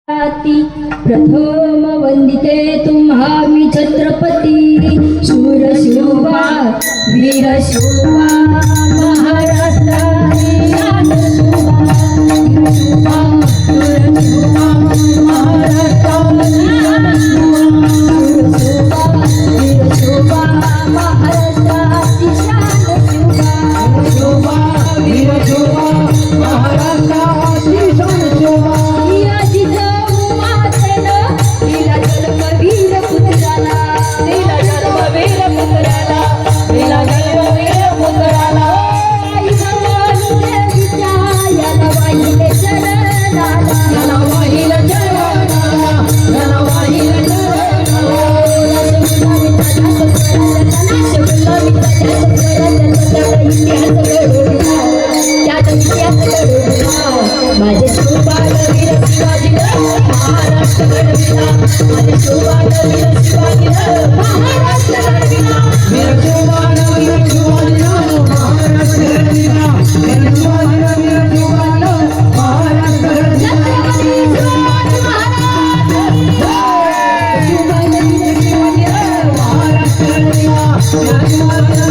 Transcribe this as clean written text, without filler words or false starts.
प्रथम वंदिते तुम्हा मी छत्रपती शूरशोभा वीरशोभा महाराष्ट्राची शान शोभा शूरशोभा महाराष्ट्राची शान शोभा महाराष्ट्राची शान शोभा वीरशोभा महाराष्ट्राची शान शोभा माझे शोभावीर शिवाजी महाराष्ट्र घडविला माझे शोभावीर शिवाजी महाराष्ट्र घडविला वीर शोभावीर शिवाजी महाराष्ट्र घडविला वीर शोभावीर शिवाजी महाराष्ट्र घडविला